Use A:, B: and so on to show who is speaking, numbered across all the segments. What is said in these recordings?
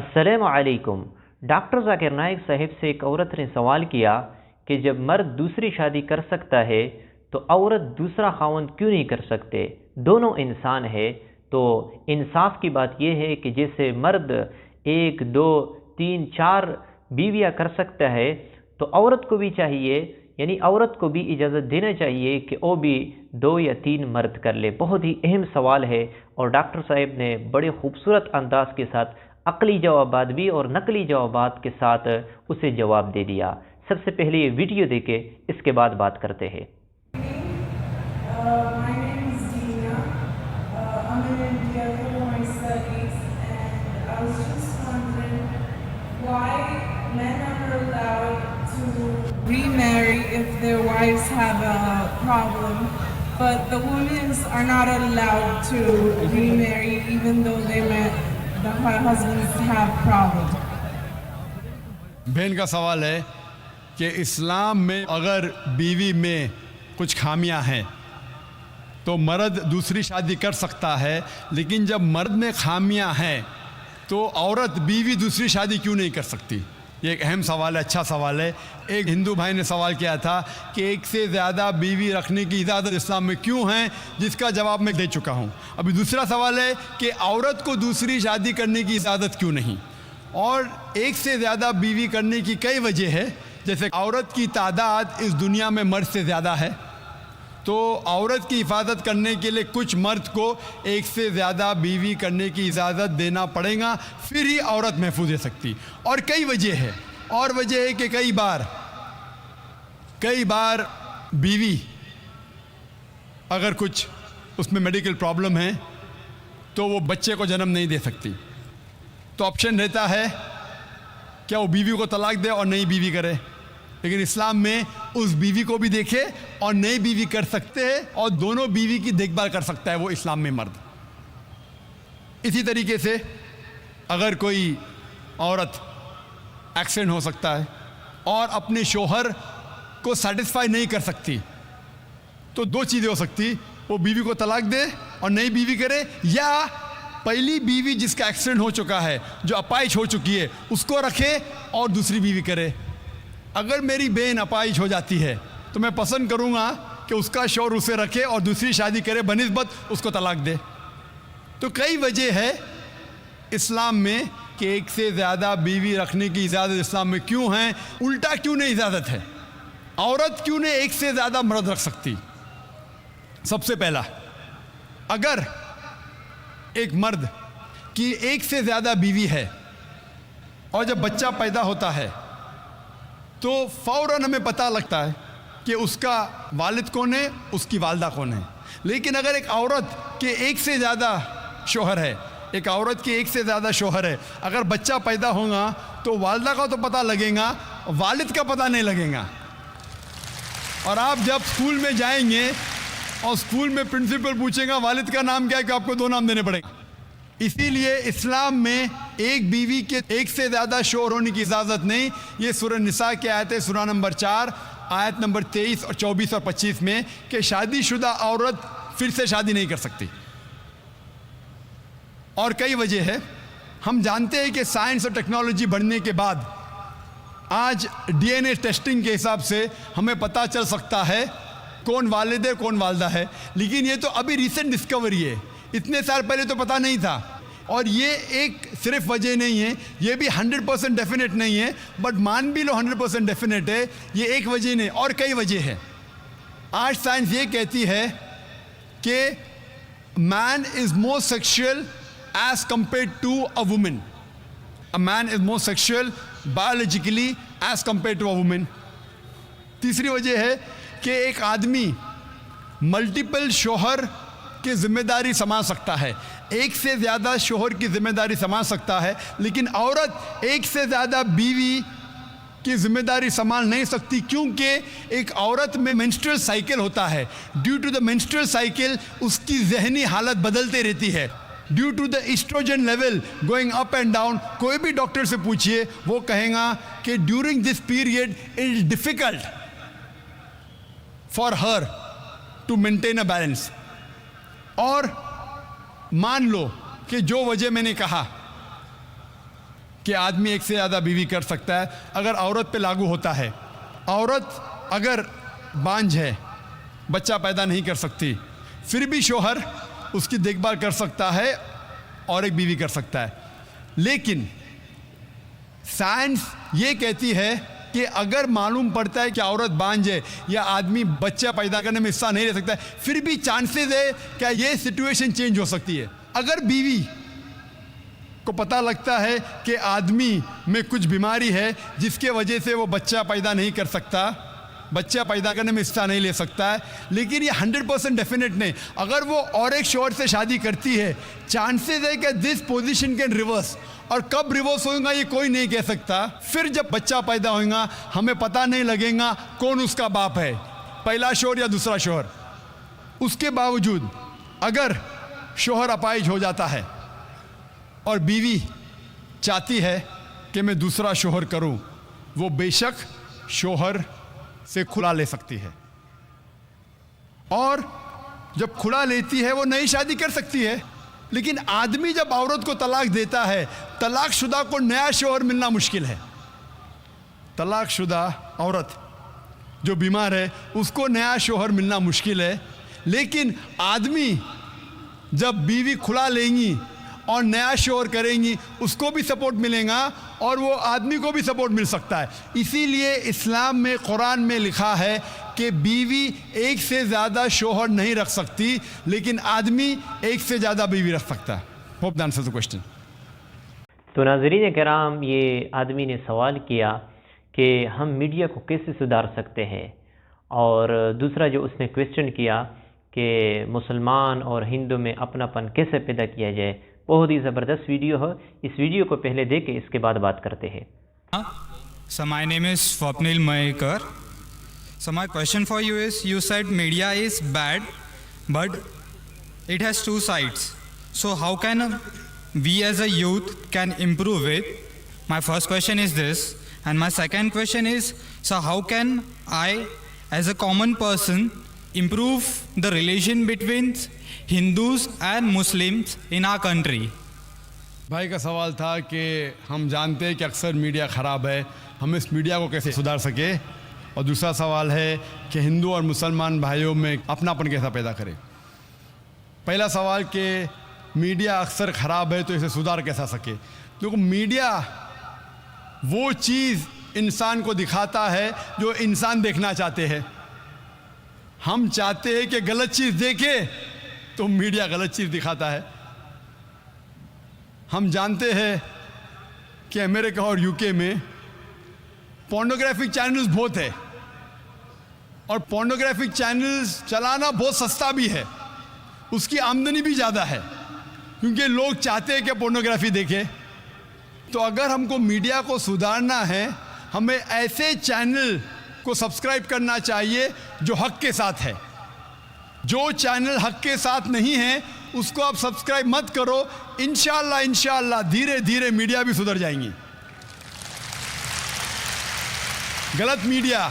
A: السلام علیکم۔ ڈاکٹر ذاکر نائک صاحب سے ایک عورت نے سوال کیا کہ جب مرد دوسری شادی کر سکتا ہے تو عورت دوسرا خاوند کیوں نہیں کر سکتے؟ دونوں انسان ہے، تو انصاف کی بات یہ ہے کہ جیسے مرد 1 2 3 4 بیویاں کر سکتا ہے تو عورت کو بھی چاہیے، یعنی عورت کو بھی اجازت دینا چاہیے کہ وہ بھی 2 یا 3 مرد کر لے۔ بہت ہی اہم سوال ہے اور ڈاکٹر صاحب نے بڑے خوبصورت انداز کے ساتھ عقلی جوابات بھی اور نقلی جوابات کے ساتھ اسے جواب دے دیا۔ سب سے پہلے یہ ویڈیو دیکھے، اس کے بعد بات کرتے ہیں۔
B: My name is Dina. I'm in India for my studies, and I was just wondering why men are allowed to remarry if their wives have a problem, but the women are not allowed to remarry even though the husbands have problems.
C: بہن کا سوال ہے کہ اسلام میں اگر بیوی میں کچھ خامیاں ہیں تو مرد دوسری شادی کر سکتا ہے، لیکن جب مرد میں خامیاں ہیں تو عورت بیوی دوسری شادی کیوں نہیں کر سکتی؟ یہ ایک اہم سوال ہے، اچھا سوال ہے۔ ایک ہندو بھائی نے سوال کیا تھا کہ 1 سے زیادہ بیوی رکھنے کی اجازت اسلام میں کیوں ہے، جس کا جواب میں دے چکا ہوں۔ ابھی دوسرا سوال ہے کہ عورت کو دوسری شادی کرنے کی اجازت کیوں نہیں؟ اور 1 سے زیادہ بیوی کرنے کی کئی وجہ ہے، جیسے عورت کی تعداد اس دنیا میں مرد سے زیادہ ہے، تو عورت کی حفاظت کرنے کے لیے کچھ مرد کو 1 سے زیادہ بیوی کرنے کی اجازت دینا پڑے گا، پھر ہی عورت محفوظ رہ سکتی۔ اور کئی وجہ ہے، اور وجہ ہے کہ کئی بار بیوی اگر کچھ اس میں میڈیکل پرابلم ہے تو وہ بچے کو جنم نہیں دے سکتی، تو آپشن رہتا ہے کیا وہ بیوی کو طلاق دے اور نئی بیوی کرے، لیکن اسلام میں اس بیوی کو بھی دیکھے اور نئی بیوی کر سکتے ہیں، اور دونوں بیوی کی دیکھ بھال کر سکتا ہے وہ اسلام میں مرد۔ اسی طریقے سے اگر کوئی عورت ایکسیڈنٹ ہو سکتا ہے اور اپنے شوہر کو سیٹسفائی نہیں کر سکتی، تو 2 چیزیں ہو سکتی، وہ بیوی کو طلاق دے اور نئی بیوی کرے، یا پہلی بیوی جس کا ایکسیڈنٹ ہو چکا ہے، جو اپائش ہو چکی ہے، اس کو رکھے اور دوسری بیوی کرے۔ اگر میری بہن اپائش ہو جاتی ہے تو میں پسند کروں گا کہ اس کا شوہر اسے رکھے اور دوسری شادی کرے بنسبت اس کو طلاق دے۔ تو کئی وجہ ہے اسلام میں کہ 1 سے زیادہ بیوی رکھنے کی اجازت اسلام میں کیوں ہے، الٹا کیوں نہیں اجازت ہے؟ عورت کیوں نہیں 1 سے زیادہ مرد رکھ سکتی؟ سب سے پہلا، اگر ایک مرد کی 1 سے زیادہ بیوی ہے اور جب بچہ پیدا ہوتا ہے تو فوراً ہمیں پتہ لگتا ہے کہ اس کا والد کون ہے، اس کی والدہ کون ہے۔ لیکن اگر ایک عورت کے 1 سے زیادہ شوہر ہے، اگر بچہ پیدا ہوگا تو والدہ کا تو پتہ لگے گا، والد کا پتہ نہیں لگے گا۔ اور آپ جب اسکول میں جائیں گے اور اسکول میں پرنسپل پوچھے گا والد کا نام کیا ہے، کہ آپ کو 2 نام دینے پڑیں گے۔ اسی لیے اسلام میں ایک بیوی کے 1 سے زیادہ شوہر ہونے کی اجازت نہیں۔ یہ سورہ نساء کی آیت ہے، سورہ نمبر 4 آیت نمبر 23 اور 24 اور 25 میں، کہ شادی شدہ عورت پھر سے شادی نہیں کر سکتی۔ اور کئی وجہ ہے، ہم جانتے ہیں کہ سائنس اور ٹیکنالوجی بڑھنے کے بعد آج DNA ٹیسٹنگ کے حساب سے ہمیں پتہ چل سکتا ہے کون والد ہے کون والدہ ہے، لیکن یہ تو ابھی ریسنٹ ڈسکوری ہے، اتنے سال پہلے تو پتہ نہیں تھا۔ اور یہ ایک صرف وجہ نہیں ہے، یہ بھی 100% ڈیفینیٹ نہیں ہے، بٹ مان بھی لو 100% ڈیفینیٹ ہے، یہ ایک وجہ نہیں، اور کئی وجہ ہے۔ آج سائنس یہ کہتی ہے کہ man is more sexual as compared to a woman, man is more sexual biologically as compared to a woman. تیسری وجہ ہے کہ ایک آدمی ملٹیپل شوہر کی ذمہ داری سنبھال سکتا ہے، 1 سے زیادہ شوہر کی ذمہ داری سنبھال سکتا ہے، لیکن عورت 1 سے زیادہ بیوی کی ذمہ داری سنبھال نہیں سکتی، کیونکہ ایک عورت میں مینسٹرل سائیکل ہوتا ہے۔ Due to the menstrual cycle اس کی ذہنی حالت بدلتے رہتی ہے، due to the estrogen level going up and down. کوئی بھی ڈاکٹر سے پوچھئے، وہ کہیں گا کہ during this period it is difficult for her to maintain a balance. اور مان لو کہ جو وجہ میں نے کہا کہ آدمی ایک سے زیادہ بیوی کر سکتا ہے اگر عورت پہ لاگو ہوتا ہے. عورت اگر بانجھ ہے, بچہ پیدا نہیں کر سکتی, پھر بھی شوہر اس کی دیکھ بھال کر سکتا ہے اور ایک بیوی کر سکتا ہے. لیکن سائنس یہ کہتی ہے کہ اگر معلوم پڑتا ہے کہ عورت بانجھ ہے یا آدمی بچہ پیدا کرنے میں حصہ نہیں لے سکتا ہے, پھر بھی چانسز ہے کہ یہ سچویشن چینج ہو سکتی ہے. اگر بیوی کو پتہ لگتا ہے کہ آدمی میں کچھ بیماری ہے جس کے وجہ سے وہ بچہ پیدا نہیں کر سکتا, بچہ پیدا کرنے میں حصہ نہیں لے سکتا ہے, لیکن یہ 100% ڈیفینیٹ نہیں. اگر وہ اور ایک شوہر سے شادی کرتی ہے, چانسز ہے کہ دس پوزیشن کین ریورس, اور کب ریورس ہوگا یہ کوئی نہیں کہہ سکتا. پھر جب بچہ پیدا ہوگا ہمیں پتہ نہیں لگے گا کون اس کا باپ ہے, پہلا شوہر یا دوسرا شوہر. اس کے باوجود اگر شوہر اپائج ہو جاتا ہے اور بیوی چاہتی ہے کہ میں دوسرا شوہر کروں, وہ بے شک شوہر سے کھلا لے سکتی ہے, اور جب کھلا لیتی ہے وہ نئی شادی کر سکتی ہے. لیکن آدمی جب عورت کو طلاق دیتا ہے, طلاق شدہ کو نیا شوہر ملنا مشکل ہے. طلاق شدہ عورت جو بیمار ہے اس کو نیا شوہر ملنا مشکل ہے. لیکن آدمی جب بیوی کھلا لیں گی اور نیا شوہر کریں گی, اس کو بھی سپورٹ ملے گا اور وہ آدمی کو بھی سپورٹ مل سکتا ہے. اسی لیے اسلام میں, قرآن میں لکھا ہے کہ بیوی ایک سے زیادہ شوہر نہیں رکھ سکتی, لیکن آدمی ایک سے زیادہ بیوی رکھ سکتا ہے. Hope that answers the question.
A: تو ناظرین کرام, یہ آدمی نے سوال کیا کہ ہم میڈیا کو کیسے سدھار سکتے ہیں, اور دوسرا جو اس نے کویسچن کیا کہ مسلمان اور ہندو میں اپناپن کیسے پیدا کیا جائے. بہت ہی زبردست ویڈیو ہے, اس ویڈیو کو پہلے دیکھیں, اس کے بعد بات کرتے ہیں.
D: So my name is Swapnil Mahekar. So my question for you is, you said media is bad, but it has two sides. So how can we as a youth can improve it? My first question is this, and my second question is, so how can I as a common person improve the relation between Hindus and Muslims in our country?
C: بھائی کا سوال تھا کہ ہم جانتے ہیں کہ اکثر میڈیا خراب ہے, ہم اس میڈیا کو کیسے سدھار سکے, اور دوسرا سوال ہے کہ ہندو اور مسلمان بھائیوں میں اپناپن کیسا پیدا کرے. پہلا سوال کہ میڈیا اکثر خراب ہے تو اسے سدھار کیسا سکے. کیونکہ میڈیا وہ چیز انسان کو دکھاتا ہے جو انسان دیکھنا چاہتے ہیں. ہم چاہتے ہیں کہ غلط چیز دیکھے تو میڈیا غلط چیز دکھاتا ہے. ہم جانتے ہیں کہ امریکہ اور یو کے میں پورنوگرافک چینلز بہت ہے, اور پورنوگرافک چینلز چلانا بہت سستا بھی ہے, اس کی آمدنی بھی زیادہ ہے, کیونکہ لوگ چاہتے ہیں کہ پورنوگرافی دیکھیں. تو اگر ہم کو میڈیا کو سدھارنا ہے, ہمیں ایسے چینل کو سبسکرائب کرنا چاہیے جو حق کے ساتھ ہے. جو چینل حق کے ساتھ نہیں ہے اس کو آپ سبسکرائب مت کرو. انشاءاللہ دھیرے دھیرے میڈیا بھی سدھر جائیں گی. غلط میڈیا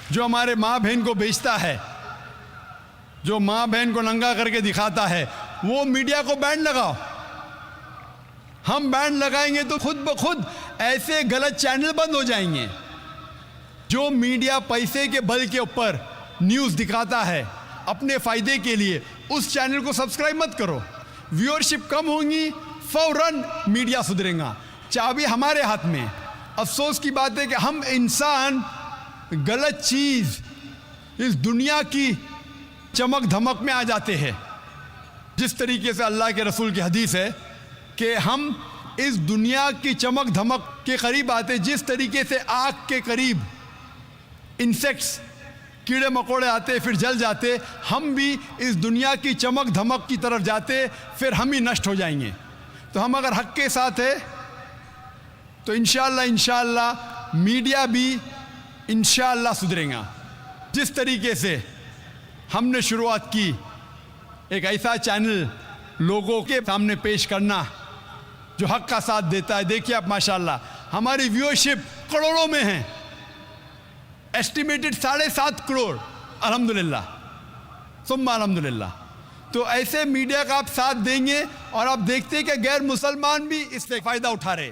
C: جو ہمارے ماں بہن کو بیچتا ہے, جو ماں بہن کو ننگا کر کے دکھاتا ہے, وہ میڈیا کو بین لگاؤ. ہم بین لگائیں گے تو خود بخود ایسے غلط چینل بند ہو جائیں گے. جو میڈیا پیسے کے بل کے اوپر نیوز دکھاتا ہے اپنے فائدے کے لیے, اس چینل کو سبسکرائب مت کرو. ویورشپ کم ہوں گی, فوراً میڈیا سدھرے گا. چابی ہمارے ہاتھ میں. افسوس کی بات ہے کہ ہم انسان غلط چیز اس دنیا کی چمک دھمک میں آ جاتے ہیں. جس طریقے سے اللہ کے رسول کی حدیث ہے کہ ہم اس دنیا کی چمک دھمک کے قریب آتے, جس طریقے سے آگ کے قریب انسیکٹس کیڑے مکوڑے آتے پھر جل جاتے, ہم بھی اس دنیا کی چمک دھمک کی طرف جاتے, پھر ہم ہی نشٹ ہو جائیں گے. تو ہم اگر حق کے ساتھ ہیں تو انشاءاللہ میڈیا بھی انشاءاللہ سدھرے گا. جس طریقے سے ہم نے شروعات کی, ایک ایسا چینل لوگوں کے سامنے پیش کرنا جو حق کا ساتھ دیتا ہے. دیکھیے آپ ماشاءاللہ ہماری ویورشپ کروڑوں میں ہیں, ایسٹیمیٹڈ 7.5 کروڑ. الحمدللہ ثم الحمدللہ. تو ایسے میڈیا کا آپ ساتھ دیں گے اور آپ دیکھتے ہیں کہ غیر مسلمان بھی اس سے فائدہ اٹھا رہے.